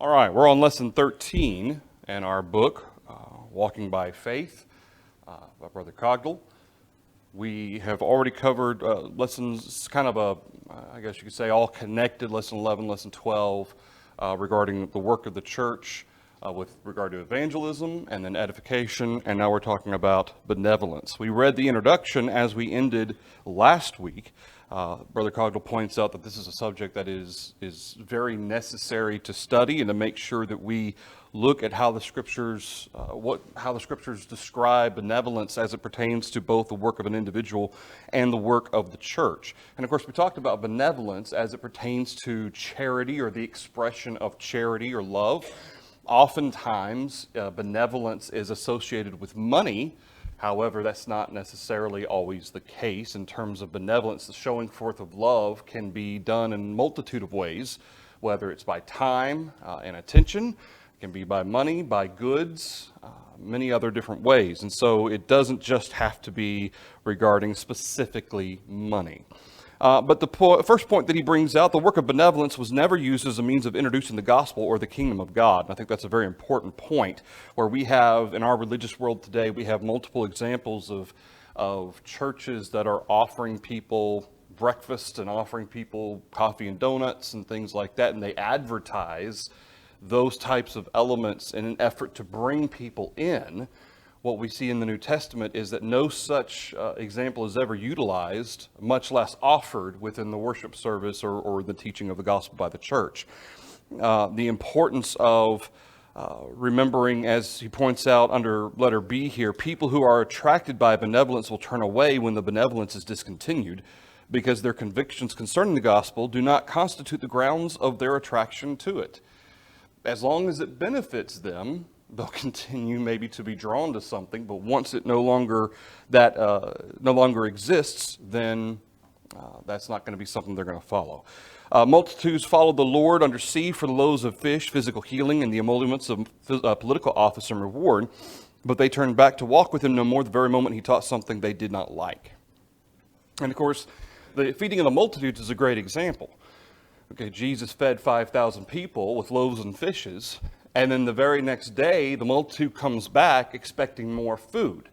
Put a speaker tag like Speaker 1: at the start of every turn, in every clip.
Speaker 1: All right, we're on lesson 13 in our book, Walking by Faith, by Brother Cogdell. We have already covered lessons, kind of I guess you could say, all connected, lesson 11, lesson 12, regarding the work of the church with regard to evangelism and then edification, and now we're talking about benevolence. We read the introduction as we ended last week. Brother Cogdell points out that this is a subject that is very necessary to study and to make sure that we look at how the scriptures describe benevolence as it pertains to both the work of an individual and the work of the church. And of course, we talked about benevolence as it pertains to charity, or the expression of charity or love. Oftentimes, benevolence is associated with money. However, that's not necessarily always the case. In terms of benevolence, the showing forth of love can be done in a multitude of ways, whether it's by time and attention, it can be by money, by goods, many other different ways. And so it doesn't just have to be regarding specifically money. But the first point that he brings out, the work of benevolence was never used as a means of introducing the gospel or the kingdom of God. And I think that's a very important point, where we have, in our religious world today, we have multiple examples of churches that are offering people breakfast and offering people coffee and donuts and things like that, and they advertise those types of elements in an effort to bring people in. What we see in the New Testament is that no such example is ever utilized, much less offered within the worship service or the teaching of the gospel by the church. The importance of remembering, as he points out under letter B here, people who are attracted by benevolence will turn away when the benevolence is discontinued, because their convictions concerning the gospel do not constitute the grounds of their attraction to it. As long as it benefits them, they'll continue maybe to be drawn to something, but once it no longer exists, then that's not going to be something they're going to follow. Multitudes followed the Lord under sea for the loaves of fish, physical healing, and the emoluments of political office and reward, but they turned back to walk with him no more the very moment he taught something they did not like. And of course, the feeding of the multitudes is a great example. Okay, Jesus fed 5,000 people with loaves and fishes, and then the very next day, the multitude comes back expecting more food.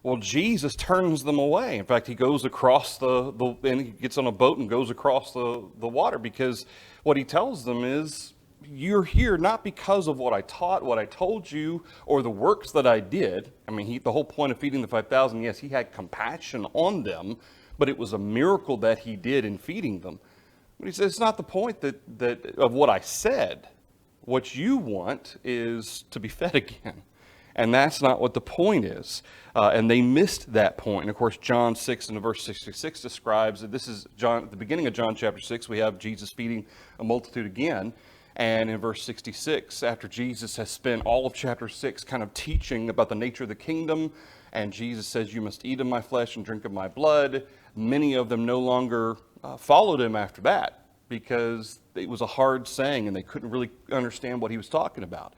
Speaker 1: Well, Jesus turns them away. In fact, he goes across and he gets on a boat and goes across the water, because what he tells them is, you're here not because of what I taught, what I told you, or the works that I did. I mean, the whole point of feeding the 5,000, yes, he had compassion on them, but it was a miracle that he did in feeding them. But he says, it's not the point that of what I said. What you want is to be fed again. And that's not what the point is. And they missed that point. And of course, John 6 and verse 66 describes that this is John, at the beginning of John chapter 6, we have Jesus feeding a multitude again. And in verse 66, after Jesus has spent all of chapter 6 kind of teaching about the nature of the kingdom, and Jesus says, you must eat of my flesh and drink of my blood, many of them no longer followed him after that, because it was a hard saying and they couldn't really understand what he was talking about.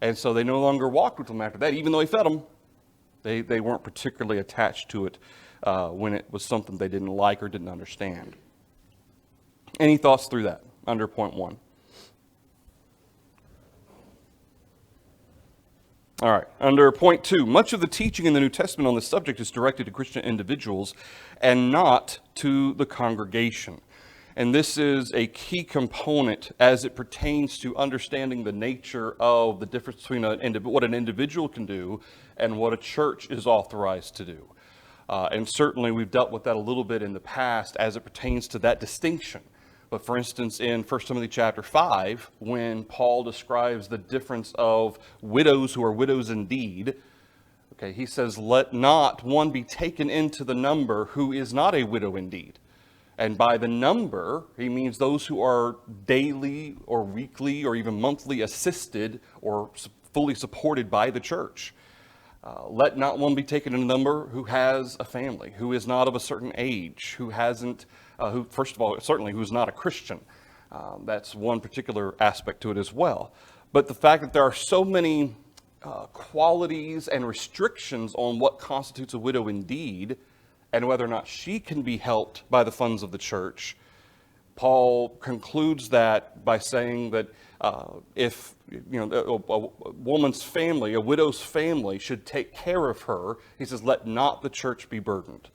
Speaker 1: And so they no longer walked with him after that, even though he fed them. They weren't particularly attached to it when it was something they didn't like or didn't understand. Any thoughts through that under point 1? All right, under point 2, much of the teaching in the New Testament on this subject is directed to Christian individuals and not to the congregation. And this is a key component as it pertains to understanding the nature of the difference between what an individual can do and what a church is authorized to do. And certainly we've dealt with that a little bit in the past as it pertains to that distinction. But for instance, in 1 Timothy chapter 5, when Paul describes the difference of widows who are widows indeed, okay, he says, let not one be taken into the number who is not a widow indeed. And by the number, he means those who are daily or weekly or even monthly assisted or fully supported by the church. Let not one be taken in a number who has a family, who is not of a certain age, who first of all, certainly who is not a Christian. That's one particular aspect to it as well. But the fact that there are so many qualities and restrictions on what constitutes a widow indeed, and whether or not she can be helped by the funds of the church, Paul concludes that by saying that if a woman's family, a widow's family, should take care of her, he says, let not the church be burdened.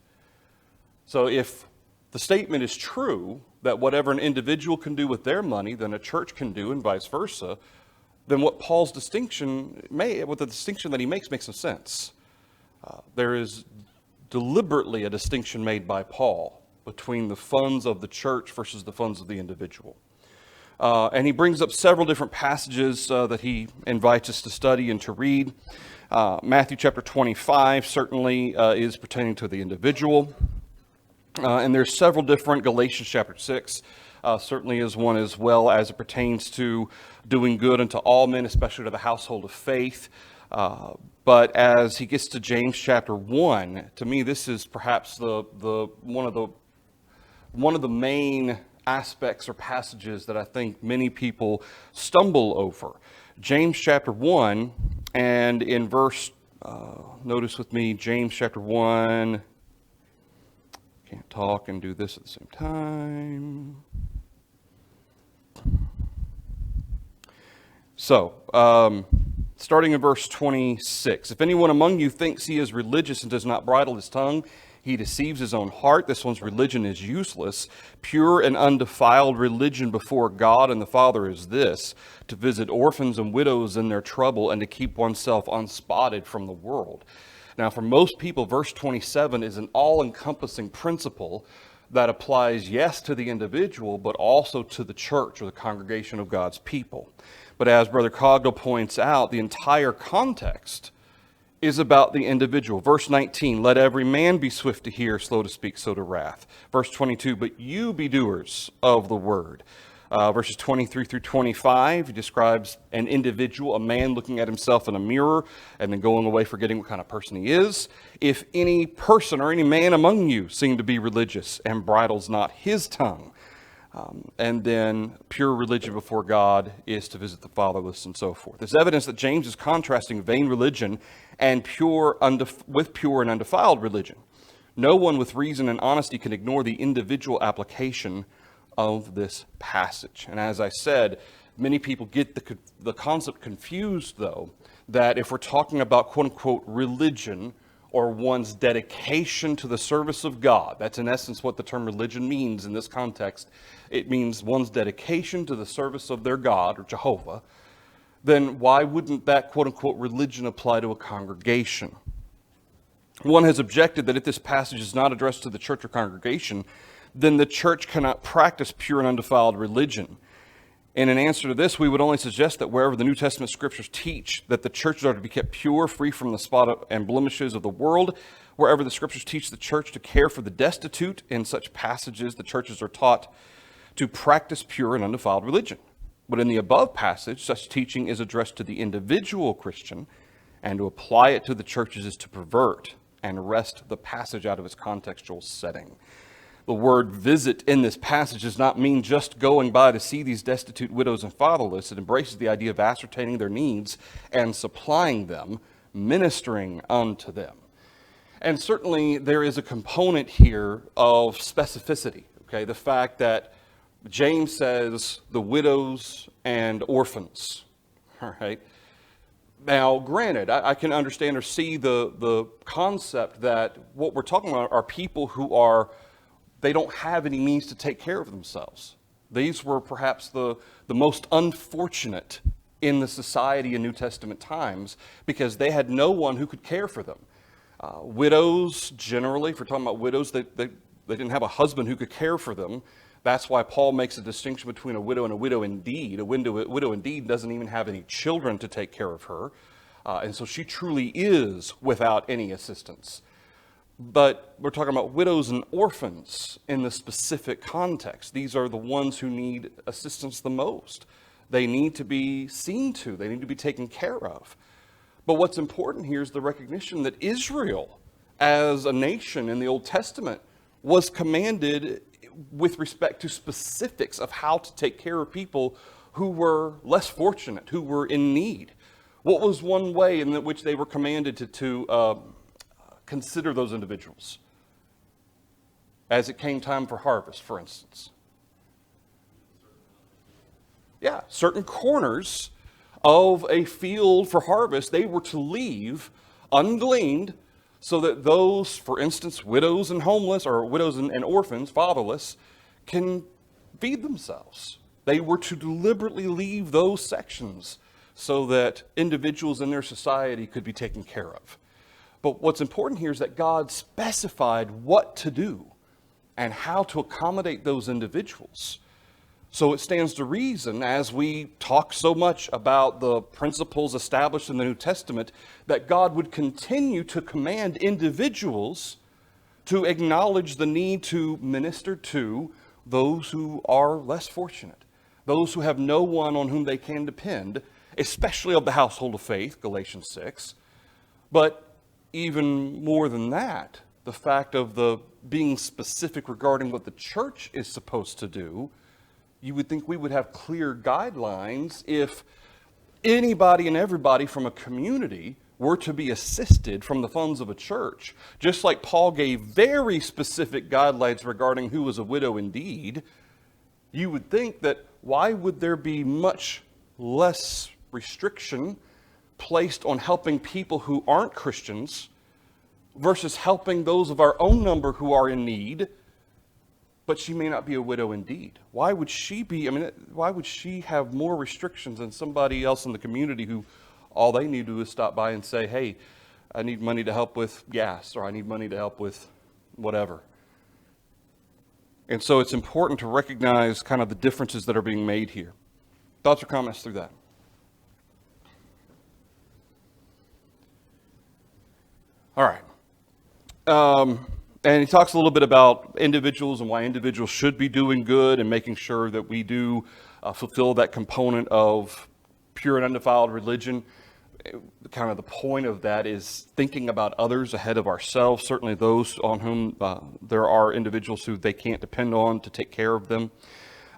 Speaker 1: So if the statement is true that whatever an individual can do with their money, then a church can do, and vice versa, then what the distinction that he makes some sense. There is deliberately a distinction made by Paul between the funds of the church versus the funds of the individual. And he brings up several different passages that he invites us to study and to read. Matthew chapter 25 certainly is pertaining to the individual. And there's several different. Galatians chapter 6 certainly is one as well, as it pertains to doing good unto all men, especially to the household of faith. But as he gets to James chapter 1, to me this is perhaps one of the main aspects or passages that I think many people stumble over. James chapter 1, and in verse, notice with me, James chapter 1, can't talk and do this at the same time. So, starting in verse 26, if anyone among you thinks he is religious and does not bridle his tongue, he deceives his own heart. This one's religion is useless. Pure and undefiled religion before God and the Father is this, to visit orphans and widows in their trouble and to keep oneself unspotted from the world. Now, for most people, verse 27 is an all-encompassing principle that applies, yes, to the individual, but also to the church or the congregation of God's people. But as Brother Cogdell points out, the entire context is about the individual. Verse 19, let every man be swift to hear, slow to speak, slow to wrath. Verse 22, but you be doers of the word. Verses 23 through 25, he describes an individual, a man looking at himself in a mirror and then going away forgetting what kind of person he is. If any person or any man among you seem to be religious and bridles not his tongue, and then pure religion before God is to visit the fatherless and so forth. There's evidence that James is contrasting vain religion and with pure and undefiled religion. No one with reason and honesty can ignore the individual application of this passage. And as I said, many people get the concept confused, though, that if we're talking about quote-unquote religion or one's dedication to the service of God, that's in essence what the term religion means in this context. It means one's dedication to the service of their God, or Jehovah. Then why wouldn't that quote-unquote religion apply to a congregation? One has objected that if this passage is not addressed to the church or congregation, then the church cannot practice pure and undefiled religion. And in answer to this, we would only suggest that wherever the New Testament scriptures teach that the churches are to be kept pure, free from the spot and blemishes of the world, wherever the scriptures teach the church to care for the destitute, in such passages the churches are taught to practice pure and undefiled religion. But in the above passage, such teaching is addressed to the individual Christian, and to apply it to the churches is to pervert and wrest the passage out of its contextual setting. The word visit in this passage does not mean just going by to see these destitute widows and fatherless. It embraces the idea of ascertaining their needs and supplying them, ministering unto them. And certainly there is a component here of specificity, okay? The fact that James says the widows and orphans, all right? Now, granted, I can understand or see the concept that what we're talking about are people who they don't have any means to take care of themselves. These were perhaps the most unfortunate in the society in New Testament times because they had no one who could care for them. Widows, generally, if we're talking about widows, they didn't have a husband who could care for them. That's why Paul makes a distinction between a widow and a widow indeed. A widow indeed doesn't even have any children to take care of her. And so she truly is without any assistance. But we're talking about widows and orphans in the specific context. These are the ones who need assistance the most. They need to be seen to. They need to be taken care of. But what's important here is the recognition that Israel, as a nation in the Old Testament, was commanded with respect to specifics of how to take care of people who were less fortunate, who were in need. What was one way in which they were commanded to consider those individuals as it came time for harvest, for instance? Yeah, certain corners of a field for harvest, they were to leave ungleaned so that those, for instance, widows and homeless, or widows and orphans, fatherless, can feed themselves. They were to deliberately leave those sections so that individuals in their society could be taken care of. But what's important here is that God specified what to do and how to accommodate those individuals. So it stands to reason, as we talk so much about the principles established in the New Testament, that God would continue to command individuals to acknowledge the need to minister to those who are less fortunate, those who have no one on whom they can depend, especially of the household of faith, Galatians 6. But even more than that, the fact of the being specific regarding what the church is supposed to do, you would think we would have clear guidelines if anybody and everybody from a community were to be assisted from the funds of a church. Just like Paul gave very specific guidelines regarding who was a widow indeed, you would think that why would there be much less restriction placed on helping people who aren't Christians versus helping those of our own number who are in need, but she may not be a widow indeed? Why would she why would she have more restrictions than somebody else in the community who all they need to do is stop by and say, hey, I need money to help with gas, or I need money to help with whatever. And so it's important to recognize kind of the differences that are being made here. Thoughts or comments through that? All right. And he talks a little bit about individuals and why individuals should be doing good and making sure that we do fulfill that component of pure and undefiled religion. Kind of the point of that is thinking about others ahead of ourselves, certainly those on whom there are individuals who they can't depend on to take care of them.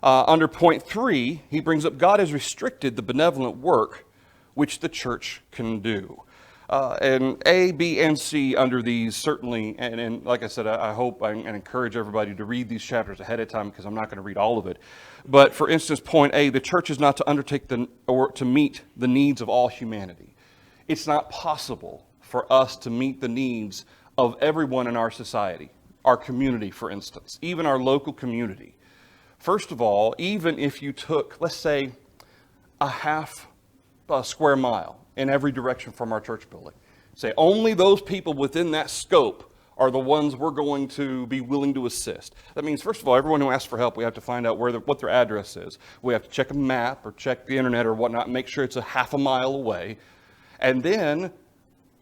Speaker 1: Under point 3, he brings up God has restricted the benevolent work which the church can do. And A, B, and C under these certainly, and like I said, I hope and encourage everybody to read these chapters ahead of time because I'm not going to read all of it. But for instance, point A, the church is not to undertake or to meet the needs of all humanity. It's not possible for us to meet the needs of everyone in our society, our community, for instance, even our local community. First of all, even if you took, let's say, a half square mile in every direction from our church building. Say only those people within that scope are the ones we're going to be willing to assist. That means, first of all, everyone who asks for help, we have to find out what their address is. We have to check a map or check the internet or whatnot and make sure it's a half a mile away. And then,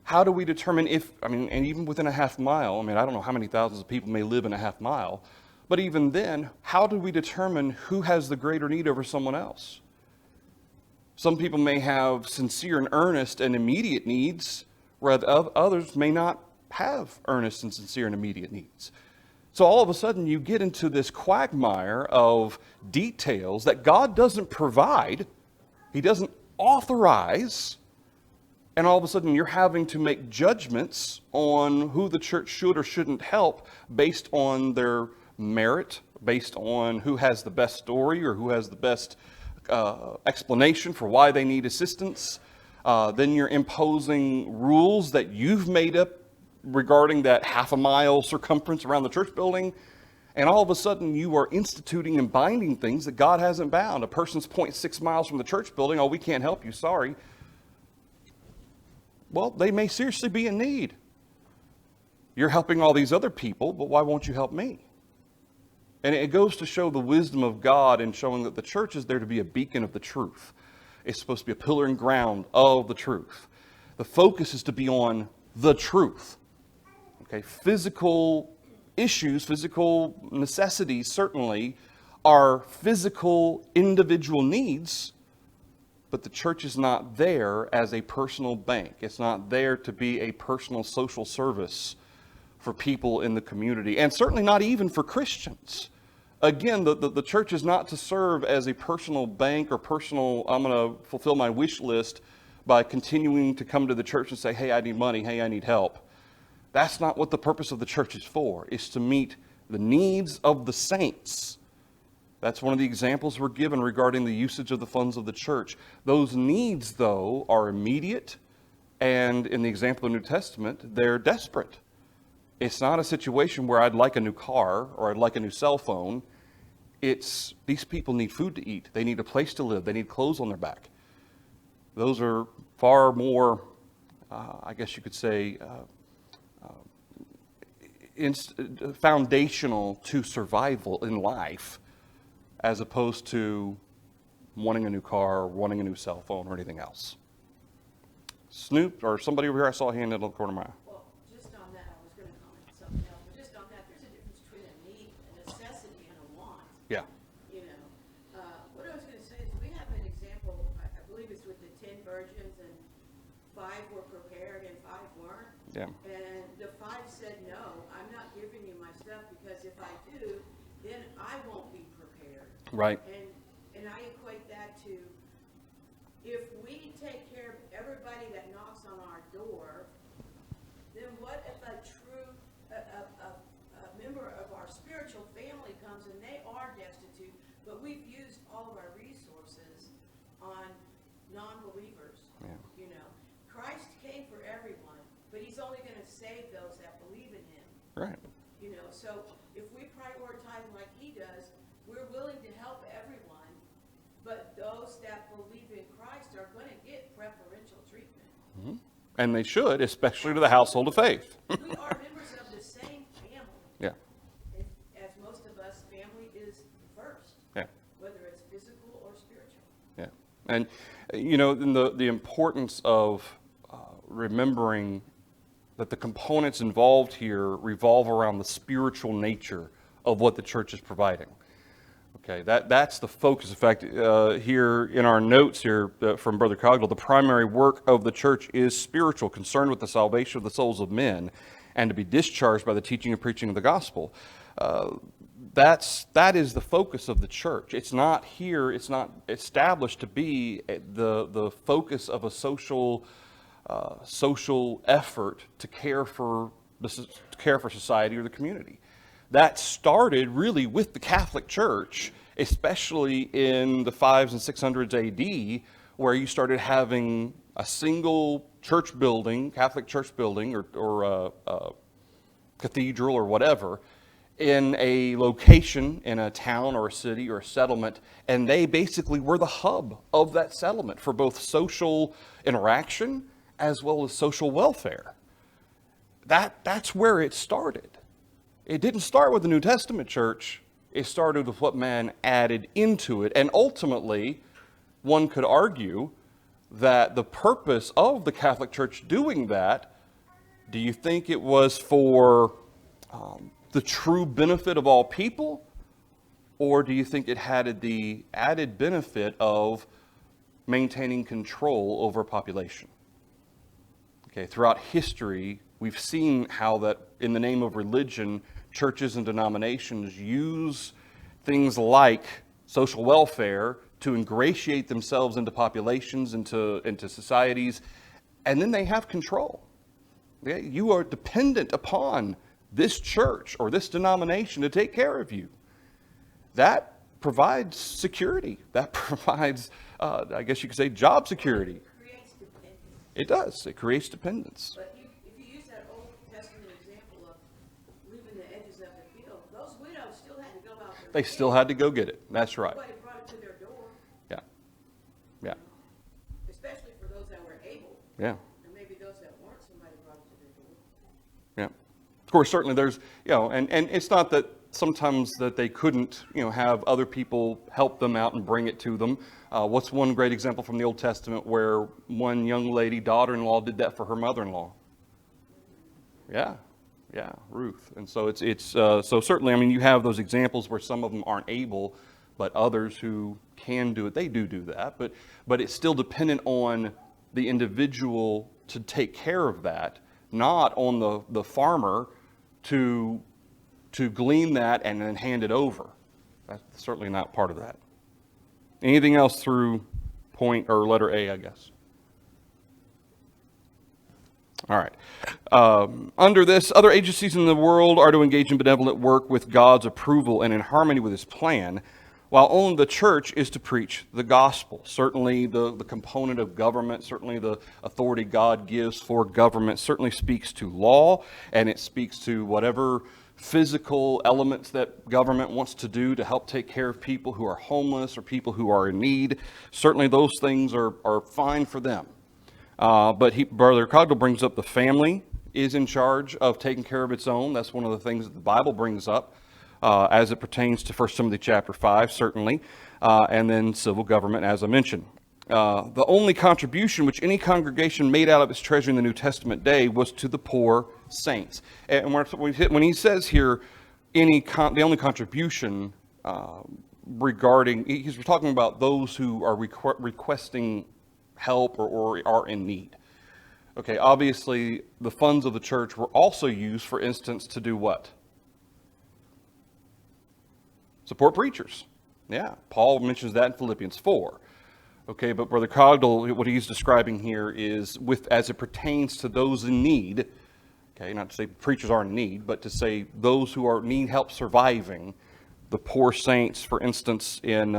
Speaker 1: how do we determine and even within a half mile, I don't know how many thousands of people may live in a half mile, but even then, how do we determine who has the greater need over someone else? Some people may have sincere and earnest and immediate needs, whereas others may not have earnest and sincere and immediate needs. So all of a sudden you get into this quagmire of details that God doesn't provide, He doesn't authorize, and all of a sudden you're having to make judgments on who the church should or shouldn't help based on their merit, based on who has the best story or who has the best explanation for why they need assistance. Then you're imposing rules that you've made up regarding that half a mile circumference around the church building. And all of a sudden you are instituting and binding things that God hasn't bound. A person's 0.6 miles from the church building, oh, we can't help you, sorry. Well, they may seriously be in need. You're helping all these other people, but why won't you help me? And it goes to show the wisdom of God in showing that the church is there to be a beacon of the truth. It's supposed to be a pillar and ground of the truth. The focus is to be on the truth. Okay, physical issues, physical necessities certainly are physical individual needs, but the church is not there as a personal bank. It's not there to be a personal social service for people in the community, and certainly not even for Christians. Again, the church is not to serve as a personal bank or personal, I'm going to fulfill my wish list by continuing to come to the church and say, hey, I need money, hey, I need help. That's not what the purpose of the church is for. It's to meet the needs of the saints That's one of the examples we're given regarding the usage of the funds of the church. Those needs, though, are immediate, and in the example of the New Testament, they're desperate. It's not a situation where I'd like a new car or I'd like a new cell phone. It's these people need food to eat. They need a place to live. They need clothes on their back. Those are far more, I guess you could say, foundational to survival in life, as opposed to wanting a new car or wanting a new cell phone or anything else. Snoop, or somebody over here, I saw a hand in the corner of my eye.
Speaker 2: Well, just on that, I was going to comment something else, but just on that, there's a difference between a need, a necessity, and a want.
Speaker 1: Yeah.
Speaker 2: You know, what I was going to say is we have an example, I believe it's with the 10 virgins, and 5 were prepared and 5 weren't.
Speaker 1: Yeah.
Speaker 2: And the 5 said, no, I'm not giving you my stuff, because if I do, then I won't be prepared.
Speaker 1: Right.
Speaker 2: And I equate that to, if we take care of everybody that knocks on our door, then what if a true a member of our spiritual family comes and they are destitute, but we've used all of our resources on non-believers?
Speaker 1: Yeah.
Speaker 2: You know, Christ came for everyone, but he's only going to save those that believe in him.
Speaker 1: Right.
Speaker 2: You know, so if we prioritize like he does, we're willing to help everyone, but those that believe in Christ are going to get preferential treatment.
Speaker 1: Mm-hmm. And they should, especially to the household of faith.
Speaker 2: We are members of the same family.
Speaker 1: Yeah.
Speaker 2: And as most of us, family is first.
Speaker 1: Yeah.
Speaker 2: Whether it's physical or spiritual.
Speaker 1: Yeah. And, you know, the importance of remembering that the components involved here revolve around the spiritual nature of what the church is providing. Okay, that's the focus. In fact, here in our notes here from Brother Cogdell, the primary work of the church is spiritual, concerned with the salvation of the souls of men, and to be discharged by the teaching and preaching of the gospel. That is the focus of the church. It's not here. It's not established to be the focus of a social effort to care for society or the community. That started really with the Catholic Church, especially in the 500s and 600s AD, where you started having a single church building, Catholic church building, or cathedral or whatever, in a location in a town or a city or a settlement, and they basically were the hub of that settlement for both social interaction as well as social welfare. That's where it started. It didn't start with the New Testament church. It started with what man added into it. And ultimately, one could argue that the purpose of the Catholic Church doing that, do you think it was for the true benefit of all people? Or do you think it had the added benefit of maintaining control over a population? Okay, throughout history, we've seen how that in the name of religion, churches and denominations use things like social welfare to ingratiate themselves into populations, into societies, and then they have control. Okay? You are dependent upon this church or this denomination to take care of you. That provides security. That provides, I guess you could say, job security.
Speaker 2: It creates dependence.
Speaker 1: It does. It creates dependence.
Speaker 2: But if you use that Old Testament example of leaving the edges of the field, those widows still had to go out there.
Speaker 1: They still had to go get it. That's right.
Speaker 2: Somebody brought it to their door.
Speaker 1: Yeah. Yeah.
Speaker 2: Especially for those that were able.
Speaker 1: Yeah.
Speaker 2: And maybe those that weren't, somebody brought it to their door.
Speaker 1: Yeah. Of course, certainly there's, and it's not that sometimes that they couldn't, have other people help them out and bring it to them. What's one great example from the Old Testament where one young lady, daughter-in-law, did that for her mother-in-law? Yeah. Yeah, Ruth. And so so certainly, you have those examples where some of them aren't able, but others who can do it, they do that. But it's still dependent on the individual to take care of that, not on the farmer to glean that and then hand it over. That's certainly not part of that. Anything else through point or letter A, I guess? All right. Under this, other agencies in the world are to engage in benevolent work with God's approval and in harmony with his plan. while on the church is to preach the gospel. Certainly the component of government, certainly the authority God gives for government certainly speaks to law, and it speaks to whatever physical elements that government wants to do to help take care of people who are homeless or people who are in need. Certainly those things are fine for them. But Brother Cogdell brings up the family is in charge of taking care of its own. That's one of the things that the Bible brings up as it pertains to 1 Timothy chapter 5, certainly, and then civil government, as I mentioned. The only contribution which any congregation made out of its treasury in the New Testament day was to the poor saints. And when he says here, the only contribution regarding, he's talking about those who are requesting help or are in need. Okay, obviously the funds of the church were also used, for instance, to do what? Support preachers. Yeah, Paul mentions that in Philippians 4. Okay, but Brother Cogdell, what he's describing here is as it pertains to those in need. Okay, not to say preachers are in need, but to say those who need help surviving, the poor saints, for instance, in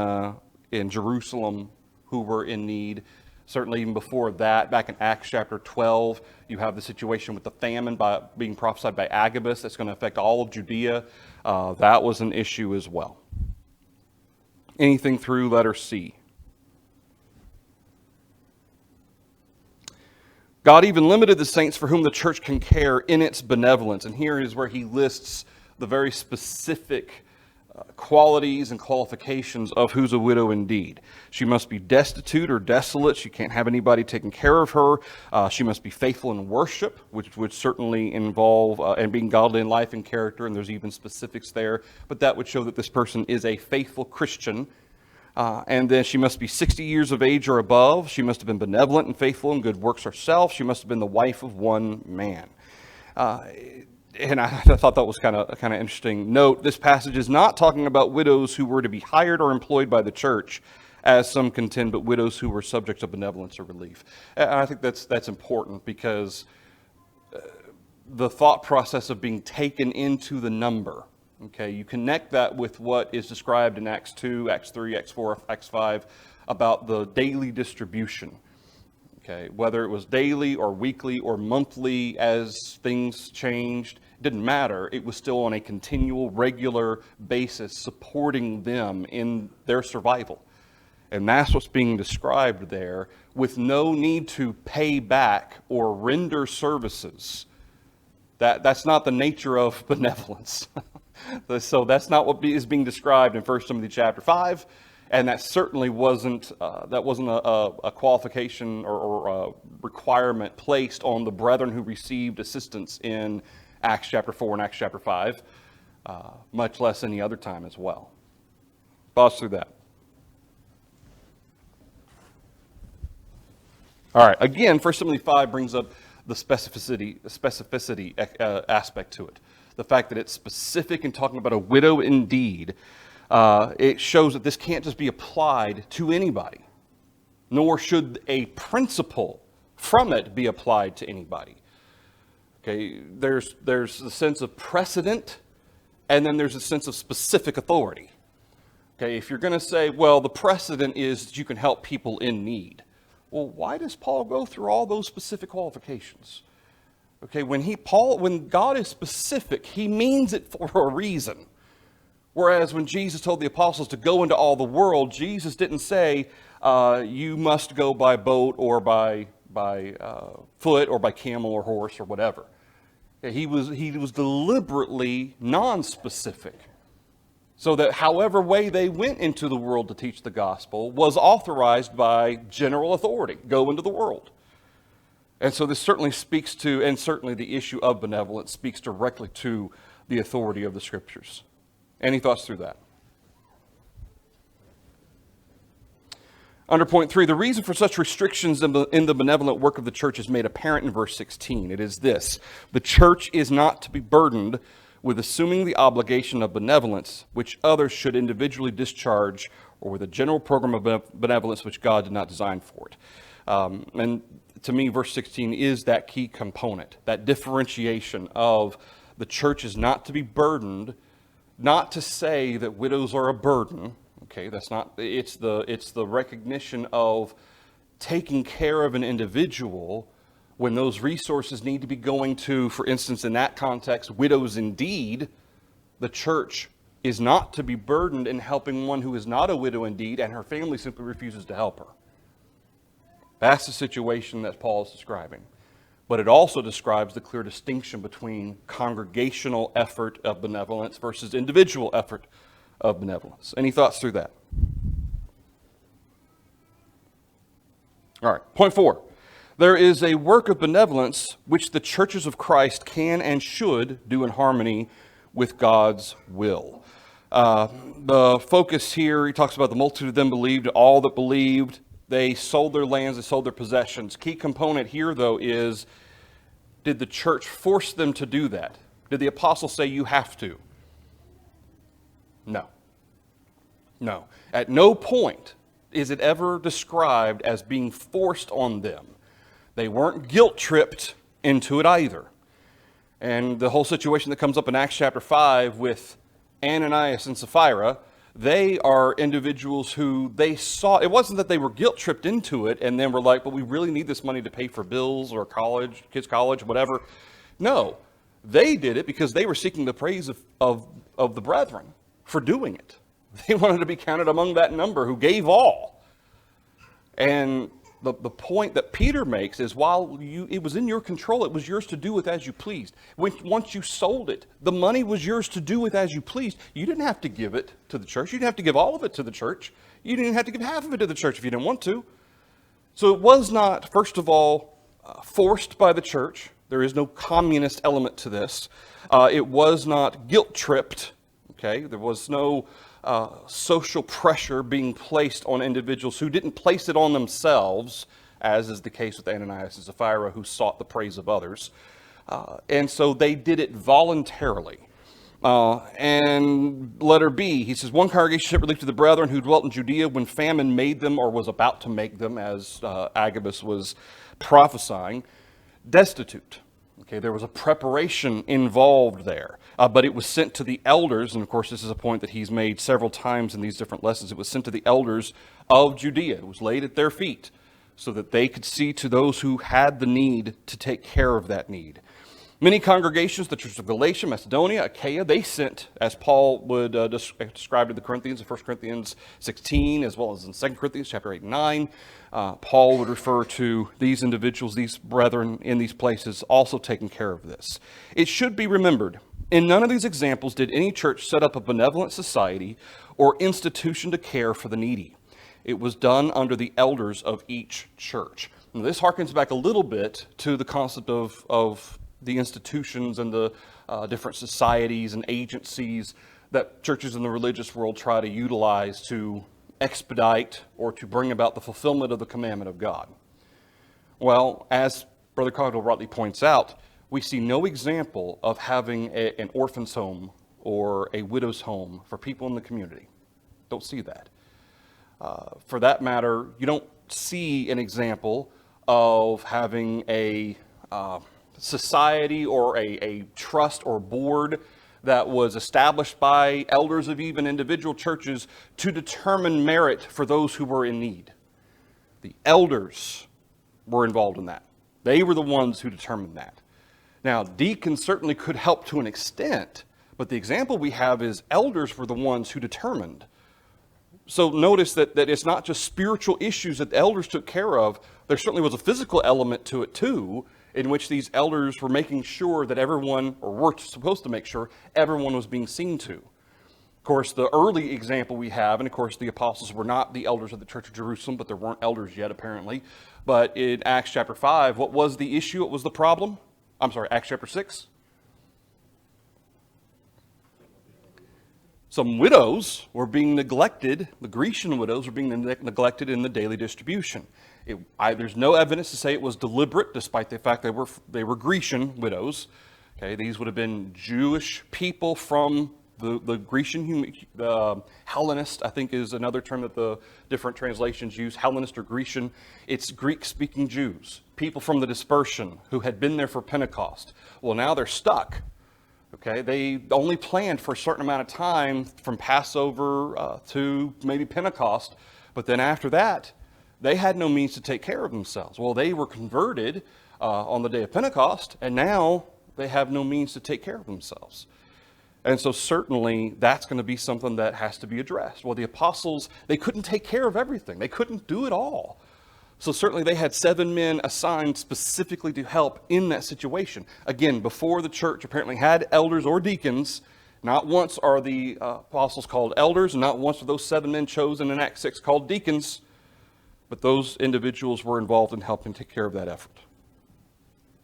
Speaker 1: Jerusalem, who were in need. Certainly even before that, back in Acts chapter 12, you have the situation with the famine being prophesied by Agabus that's going to affect all of Judea. That was an issue as well. Anything through letter C? God even limited the saints for whom the church can care in its benevolence. And here is where he lists the very specific qualities and qualifications of who's a widow indeed. She must be destitute or desolate. She can't have anybody taking care of her. She must be faithful in worship, which would certainly involve and being godly in life and character, and there's even specifics there. But that would show that this person is a faithful Christian. And then she must be 60 years of age or above. She must have been benevolent and faithful in good works herself. She must have been the wife of one man. And I thought that was kind of interesting. Note, this passage is not talking about widows who were to be hired or employed by the church, as some contend, but widows who were subjects of benevolence or relief. And I think that's important because the thought process of being taken into the number, okay, you connect that with what is described in Acts 2, Acts 3, Acts 4, Acts 5 about the daily distribution. Okay, whether it was daily or weekly or monthly as things changed, it didn't matter. It was still on a continual, regular basis supporting them in their survival. And that's what's being described there, with no need to pay back or render services. That's not the nature of benevolence. So that's not what is being described in 1 Timothy chapter 5. And that certainly wasn't a qualification or a requirement placed on the brethren who received assistance in Acts chapter 4 and Acts chapter 5, much less any other time as well. Pause through that. All right, again, 1 Timothy 5 brings up the specificity aspect to it. The fact that it's specific in talking about a widow indeed. It shows that this can't just be applied to anybody, nor should a principle from it be applied to anybody. Okay, there's a sense of precedent, and then there's a sense of specific authority. Okay, if you're going to say, well, the precedent is that you can help people in need. Well, why does Paul go through all those specific qualifications? Okay, when God is specific, he means it for a reason. Whereas when Jesus told the apostles to go into all the world, Jesus didn't say, you must go by boat or by foot or by camel or horse or whatever. He was deliberately non-specific. So that however way they went into the world to teach the gospel was authorized by general authority. Go into the world. And so this certainly speaks to, and certainly the issue of benevolence speaks directly to the authority of the Scriptures. Any thoughts through that? Under point 3, the reason for such restrictions in the benevolent work of the church is made apparent in verse 16. It is this: the church is not to be burdened with assuming the obligation of benevolence, which others should individually discharge, or with a general program of benevolence which God did not design for it. And to me, verse 16 is that key component, that differentiation of the church is not to be burdened, not to say that widows are a burden, Okay, that's not, it's the recognition of taking care of an individual when those resources need to be going to, for instance, in that context, widows indeed. The church is not to be burdened in helping one who is not a widow indeed, and her family simply refuses to help her. That's the situation that Paul is describing. But it also describes the clear distinction between congregational effort of benevolence versus individual effort of benevolence. Any thoughts through that? All right, point 4. There is a work of benevolence which the churches of Christ can and should do in harmony with God's will. The focus here, he talks about the multitude of them believed, all that believed. They sold their lands, they sold their possessions. Key component here, though, is, did the church force them to do that? Did the apostle say you have to? No. No. At no point is it ever described as being forced on them. They weren't guilt-tripped into it either. And the whole situation that comes up in Acts chapter 5 with Ananias and Sapphira, they are individuals who they saw, it wasn't that they were guilt-tripped into it and then were like, but we really need this money to pay for bills or college, kids' college, whatever. No, they did it because they were seeking the praise of the brethren for doing it. They wanted to be counted among that number who gave all. And the point that Peter makes is while it was in your control, it was yours to do with as you pleased. Once you sold it, the money was yours to do with as you pleased. You didn't have to give it to the church. You didn't have to give all of it to the church. You didn't have to give half of it to the church if you didn't want to. So it was not, first of all, forced by the church. There is no communist element to this. It was not guilt-tripped. Okay, there was no social pressure being placed on individuals who didn't place it on themselves, as is the case with Ananias and Sapphira, who sought the praise of others. And so they did it voluntarily. And letter B, he says, one congregation sent relief to the brethren who dwelt in Judea when famine made them, or was about to make them, as Agabus was prophesying, destitute. Okay, there was a preparation involved there, but it was sent to the elders, and of course this is a point that he's made several times in these different lessons. It was sent to the elders of Judea. It was laid at their feet so that they could see to those who had the need to take care of that need. Many congregations, the Church of Galatia, Macedonia, Achaia, they sent, as Paul would describe to the Corinthians in 1 Corinthians 16, as well as in 2 Corinthians chapter 8 and 9. Paul would refer to these individuals, these brethren in these places, also taking care of this. It should be remembered, in none of these examples did any church set up a benevolent society or institution to care for the needy. It was done under the elders of each church. Now, this harkens back a little bit to the concept of the institutions and the different societies and agencies that churches in the religious world try to utilize to expedite or to bring about the fulfillment of the commandment of God. Well, as Brother Cogdell rightly points out, we see no example of having an orphan's home or a widow's home for people in the community. Don't see that. For that matter, you don't see an example of having a society or a trust or board that was established by elders of even individual churches to determine merit for those who were in need. The elders were involved in that. They were the ones who determined that. Now, deacons certainly could help to an extent, but the example we have is elders were the ones who determined. So notice that it's not just spiritual issues that the elders took care of. There certainly was a physical element to it too, in which these elders were making sure that everyone, or were supposed to make sure, everyone was being seen to. Of course, the early example we have, and of course the apostles were not the elders of the Church of Jerusalem, but there weren't elders yet apparently. But in Acts chapter 5, what was the issue? What was the problem? I'm sorry, Acts chapter 6. Some widows were being neglected. The Grecian widows were being neglected in the daily distribution. There's no evidence to say it was deliberate, despite the fact they were Grecian widows. Okay, these would have been Jewish people from the Grecian, Hellenist, I think is another term that the different translations use, Hellenist or Grecian. It's Greek-speaking Jews, people from the dispersion who had been there for Pentecost. Well, now they're stuck. Okay, they only planned for a certain amount of time from Passover to maybe Pentecost, but then after that, they had no means to take care of themselves. Well, they were converted on the day of Pentecost, and now they have no means to take care of themselves. And so certainly that's going to be something that has to be addressed. Well, the apostles, they couldn't take care of everything. They couldn't do it all. So certainly they had 7 men assigned specifically to help in that situation. Again, before the church apparently had elders or deacons, not once are the apostles called elders, and not once are those 7 men chosen in Acts 6 called deacons, but those individuals were involved in helping take care of that effort.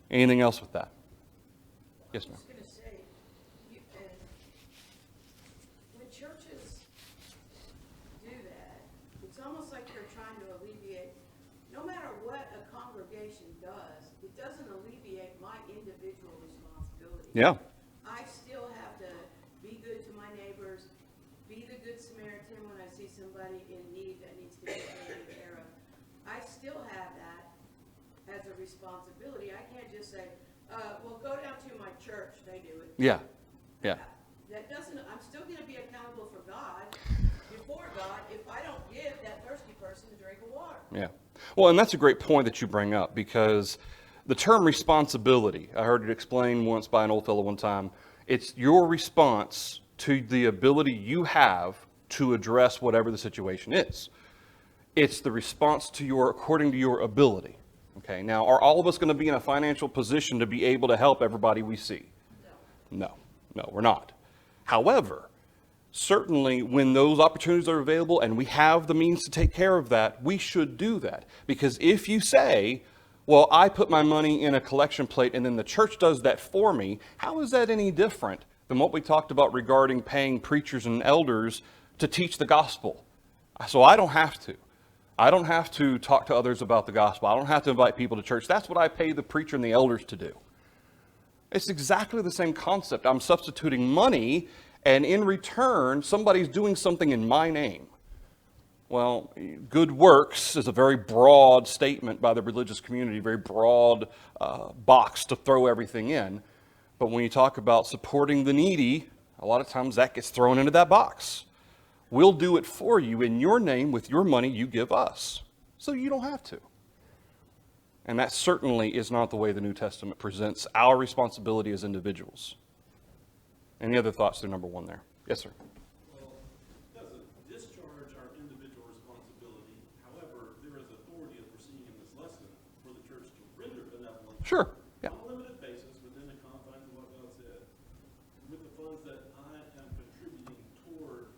Speaker 1: Anything else with that? Yes, ma'am.
Speaker 2: I was going to say, when churches do that, it's almost like they're trying to alleviate, no matter what a congregation does, it doesn't alleviate my individual responsibility.
Speaker 1: Yeah.
Speaker 2: I still have to be good to my neighbors, be the good Samaritan when I see somebody in need that needs to be taken care of. I still have that as a responsibility. I can't just say, well, go down to my church, they do it.
Speaker 1: Yeah. Yeah.
Speaker 2: That doesn't, I'm still going to be accountable for God, before God, if I don't give that thirsty person a drink of water.
Speaker 1: Yeah. Well, and that's a great point that you bring up, because the term responsibility, I heard it explained once by an old fellow one time, it's your response to the ability you have to address whatever the situation is. It's the response to according to your ability. Okay, now are all of us going to be in a financial position to be able to help everybody we see? No, we're not. However, certainly when those opportunities are available and we have the means to take care of that, we should do that. Because if you say, well, I put my money in a collection plate and then the church does that for me, how is that any different than what we talked about regarding paying preachers and elders to teach the gospel? So I don't have to. I don't have to talk to others about the gospel. I don't have to invite people to church. That's what I pay the preacher and the elders to do. It's exactly the same concept. I'm substituting money, and in return, somebody's doing something in my name. Well, good works is a very broad statement by the religious community, very broad box to throw everything in. But when you talk about supporting the needy, a lot of times that gets thrown into that box. We'll do it for you in your name with your money you give us, so you don't have to. And that certainly is not the way the New Testament presents our responsibility as individuals. Any other thoughts through number 1 there? Yes, sir.
Speaker 3: Well, it doesn't discharge our individual responsibility. However, there is authority, as we're seeing in this lesson, for the church to render benevolence
Speaker 1: Sure. Yeah.
Speaker 3: on a limited basis within the confines of what God said, with the funds that I am contributing toward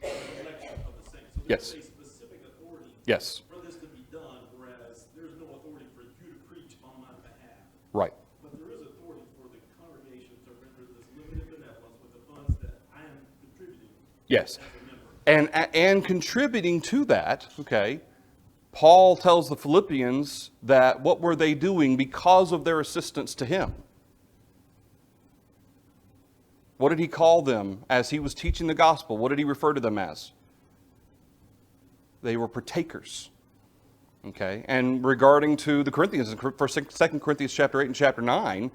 Speaker 3: the election of the saints. So there's
Speaker 1: Yes.
Speaker 3: a specific authority
Speaker 1: Yes.
Speaker 3: for this to be done, whereas there's no authority for you to preach on my behalf.
Speaker 1: Right.
Speaker 3: But there is authority for the congregation to render this limited benevolence with the funds that I am contributing
Speaker 1: Yes.
Speaker 3: as a member.
Speaker 1: And contributing to that, okay, Paul tells the Philippians that what were they doing because of their assistance to him? What did he call them as he was teaching the gospel? What did he refer to them as? They were partakers. Okay, and regarding to the Corinthians, for 2 Corinthians chapter 8 and chapter 9,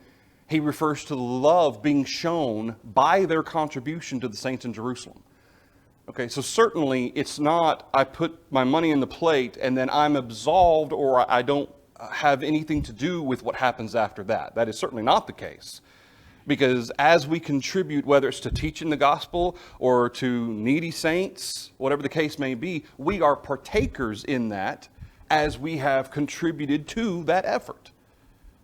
Speaker 1: he refers to the love being shown by their contribution to the saints in Jerusalem. Okay, so certainly it's not I put my money in the plate and then I'm absolved or I don't have anything to do with what happens after that. That is certainly not the case. Because as we contribute, whether it's to teaching the gospel or to needy saints, whatever the case may be, we are partakers in that as we have contributed to that effort.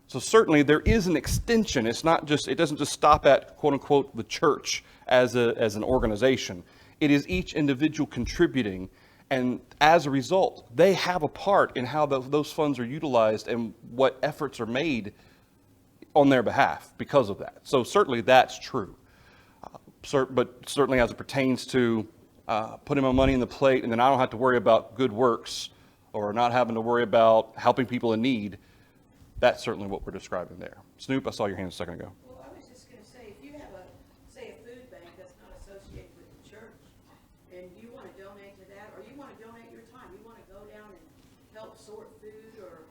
Speaker 1: So certainly there is an extension. It doesn't just stop at, quote unquote, the church as an organization. It is each individual contributing, and as a result, they have a part in how those funds are utilized and what efforts are made on their behalf because of that. So certainly that's true. But certainly as it pertains to putting my money in the plate and then I don't have to worry about good works or not having to worry about helping people in need, that's certainly what we're describing there. Snoop, I saw your hand a second ago.
Speaker 2: Well, I was just going to say, if you have a food bank that's not associated with the church, and you want to donate to that, or you want to donate your time, you want to go down and help sort food or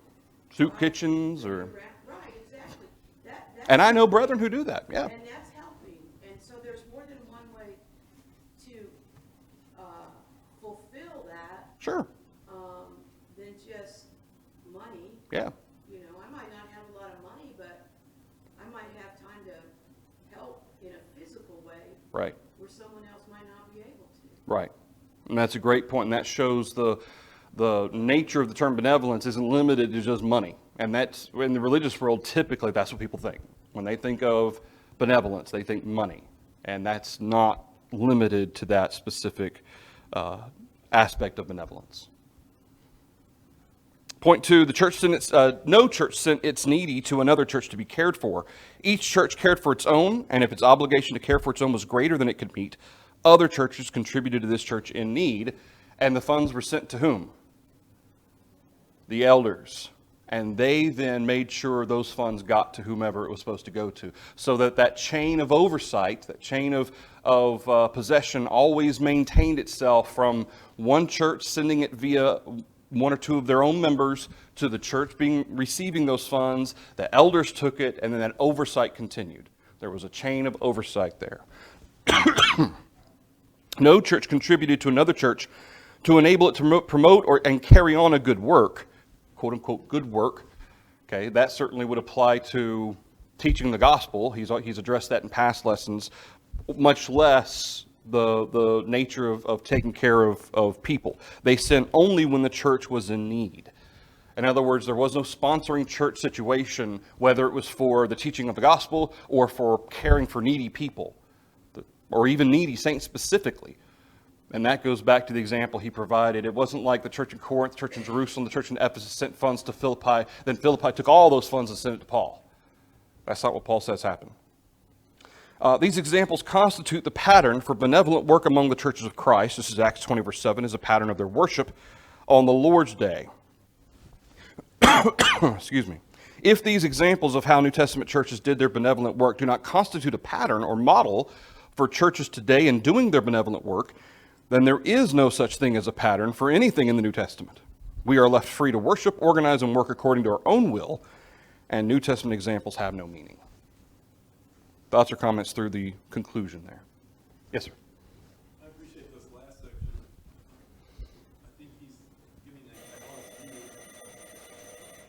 Speaker 1: Soup kitchens or...
Speaker 2: Right, exactly.
Speaker 1: And I know brethren who do that, yeah.
Speaker 2: And that's helping.
Speaker 1: Sure.
Speaker 2: Than just money.
Speaker 1: Yeah.
Speaker 2: You know, I might not have a lot of money, but I might have time to help in a physical way
Speaker 1: Right.
Speaker 2: where someone else might not be able to.
Speaker 1: Right. And that's a great point, and that shows the nature of the term benevolence isn't limited to just money. And that's, in the religious world, typically that's what people think. When they think of benevolence, they think money. And that's not limited to that specific aspect of benevolence. Point 2, no church sent its needy to another church to be cared for. Each church cared for its own, and if its obligation to care for its own was greater than it could meet, other churches contributed to this church in need, and the funds were sent to whom? The elders. And they then made sure those funds got to whomever it was supposed to go to. So that chain of oversight, that chain of possession always maintained itself from one church sending it via one or two of their own members to the church receiving those funds. The elders took it, and then that oversight continued. There was a chain of oversight there. No church contributed to another church to enable it to promote and carry on a good work, quote unquote good work. Okay, that certainly would apply to teaching the gospel. He's addressed that in past lessons, much less the nature of taking care of people. They sent only when the church was in need. In other words, there was no sponsoring church situation, whether it was for the teaching of the gospel or for caring for needy people, or even needy saints specifically. And that goes back to the example he provided. It wasn't like the church in Corinth, the church in Jerusalem, the church in Ephesus sent funds to Philippi, then Philippi took all those funds and sent it to Paul. That's not what Paul says happened. These examples constitute the pattern for benevolent work among the churches of Christ. This is Acts 20, verse 7, is a pattern of their worship on the Lord's Day. Excuse me. If these examples of how New Testament churches did their benevolent work do not constitute a pattern or model for churches today in doing their benevolent work, then there is no such thing as a pattern for anything in the New Testament. We are left free to worship, organize, and work according to our own will, and New Testament examples have no meaning. Thoughts or comments through the conclusion there? Yes, sir.
Speaker 3: I appreciate this last section. I think he's giving a balanced view.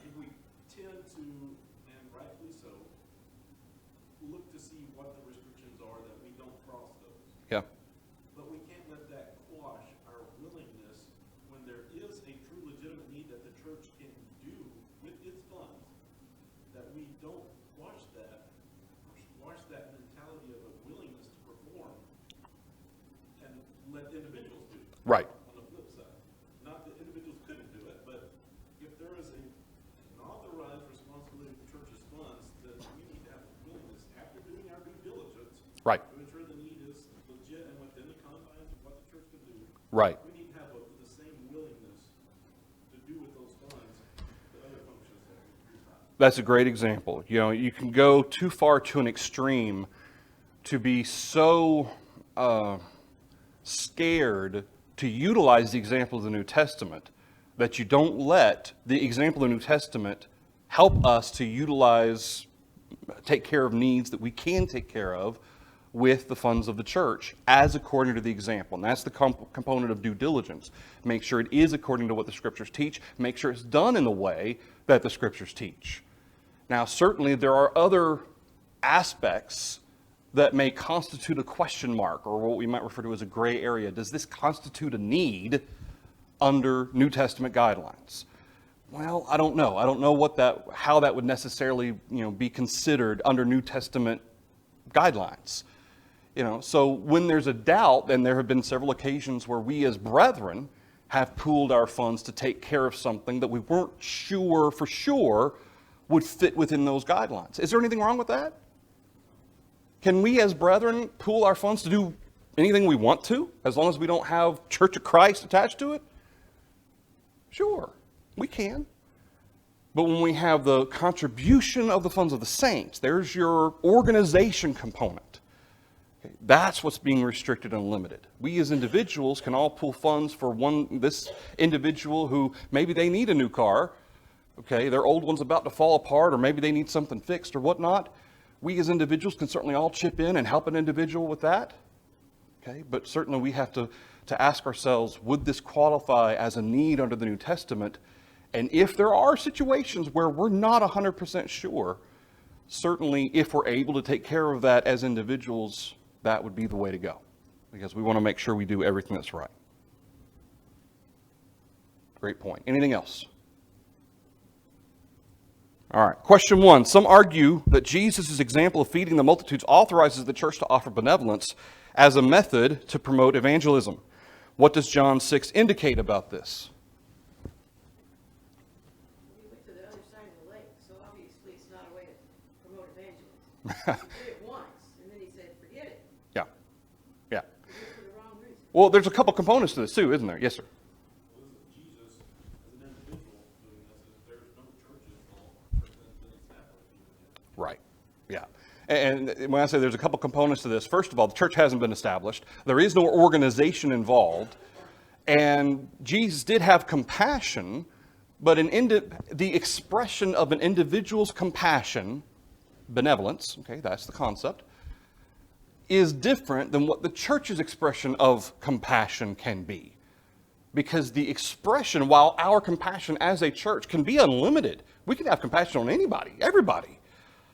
Speaker 3: If we tend to, and rightfully so, look to see what the restrictions are that we don't cross those.
Speaker 1: Yeah.
Speaker 3: But we can't let that quash our willingness when there is a true legitimate need that the church can do with its funds, that we don't quash that mentality of a willingness to perform and let individuals do it.
Speaker 1: Right.
Speaker 3: On the flip side. Not that individuals couldn't do it, but if there is an authorized responsibility of the church's funds, then we need to have a willingness, after doing our due diligence,
Speaker 1: Right.
Speaker 3: to ensure the need is legit and within the confines of what the church can do.
Speaker 1: Right.
Speaker 3: We need to have the same willingness to do with those funds the other functions that we do not.
Speaker 1: That's a great example. You know, you can go too far to an extreme to be so scared to utilize the example of the New Testament that you don't let the example of the New Testament help us to take care of needs that we can take care of with the funds of the church as according to the example. And that's the component of due diligence. Make sure it is according to what the Scriptures teach. Make sure it's done in the way that the Scriptures teach. Now, certainly there are other aspects that may constitute a question mark, or what we might refer to as a gray area. Does this constitute a need under New Testament guidelines? Well, I don't know. I don't know how that would necessarily, be considered under New Testament guidelines. So when there's a doubt, and there have been several occasions where we as brethren have pooled our funds to take care of something that we weren't sure for sure would fit within those guidelines. Is there anything wrong with that? Can we as brethren pool our funds to do anything we want to, as long as we don't have Church of Christ attached to it? Sure, we can. But when we have the contribution of the funds of the saints, there's your organization component. Okay, that's what's being restricted and limited. We as individuals can all pool funds for this individual who maybe they need a new car. Okay, their old one's about to fall apart, or maybe they need something fixed or whatnot. We as individuals can certainly all chip in and help an individual with that. Okay, but certainly we have to ask ourselves, would this qualify as a need under the New Testament? And if there are situations where we're not 100% sure, certainly if we're able to take care of that as individuals, that would be the way to go. Because we want to make sure we do everything that's right. Great point. Anything else? All right. Question 1. Some argue that Jesus' example of feeding the multitudes authorizes the church to offer benevolence as a method to promote evangelism. What does John 6 indicate about this?
Speaker 2: We went to the other side of the lake, so obviously it's not a way to promote evangelism. He did it once, and then he said, forget it.
Speaker 1: Yeah. Yeah.
Speaker 2: He did it for the wrong reason.
Speaker 1: Well, there's a couple components to this too, isn't there? Yes, sir.
Speaker 3: Well, this is Jesus as an individual doing this, and there's no church involved, or been established even yet.
Speaker 1: Right. Yeah. And when I say there's a couple components to this, first of all, the church hasn't been established. There is no organization involved. And Jesus did have compassion, but the expression of an individual's compassion, benevolence, okay, that's the concept, is different than what the church's expression of compassion can be. Because the expression, while our compassion as a church can be unlimited, we can have compassion on anybody, everybody.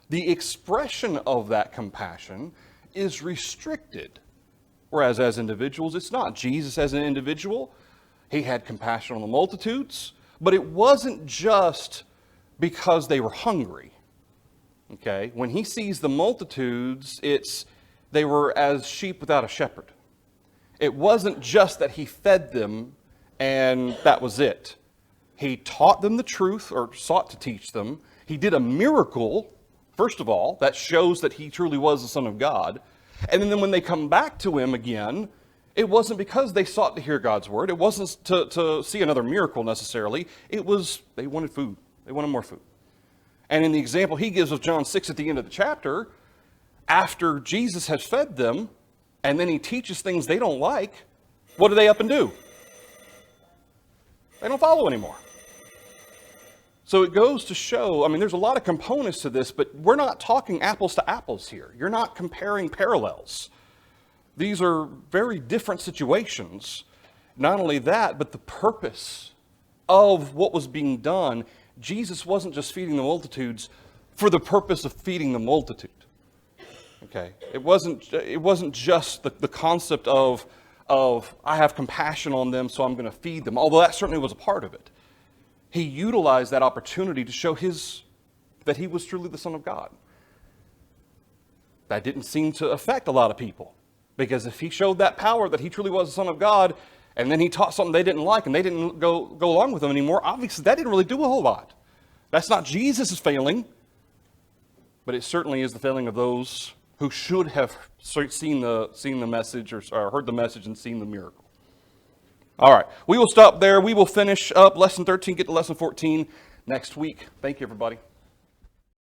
Speaker 1: The expression of that compassion is restricted. Whereas as individuals, it's not. Jesus as an individual, he had compassion on the multitudes, but it wasn't just because they were hungry. Okay? When he sees the multitudes, they were as sheep without a shepherd. It wasn't just that he fed them and that was it. He taught them the truth, or sought to teach them. He did a miracle. First of all, that shows that he truly was the Son of God. And then when they come back to him again, it wasn't because they sought to hear God's word. It wasn't to see another miracle necessarily. It was they wanted food. They wanted more food. And in the example he gives of John 6 at the end of the chapter, after Jesus has fed them, and then he teaches things they don't like, what do they up and do? They don't follow anymore. So it goes to show, I mean, there's a lot of components to this, but we're not talking apples to apples here. You're not comparing parallels. These are very different situations. Not only that, but the purpose of what was being done. Jesus wasn't just feeding the multitudes for the purpose of feeding the multitude. Okay? It wasn't just the concept of I have compassion on them, so I'm going to feed them, although that certainly was a part of it. He utilized that opportunity to show that he was truly the Son of God. That didn't seem to affect a lot of people, because if he showed that power that he truly was the Son of God, and then he taught something they didn't like and they didn't go along with him anymore, obviously that didn't really do a whole lot. That's not Jesus' failing, but it certainly is the failing of those who should have seen the message or heard the message and seen the miracle. All right, we will stop there. We will finish up Lesson 13, get to Lesson 14 next week. Thank you, everybody.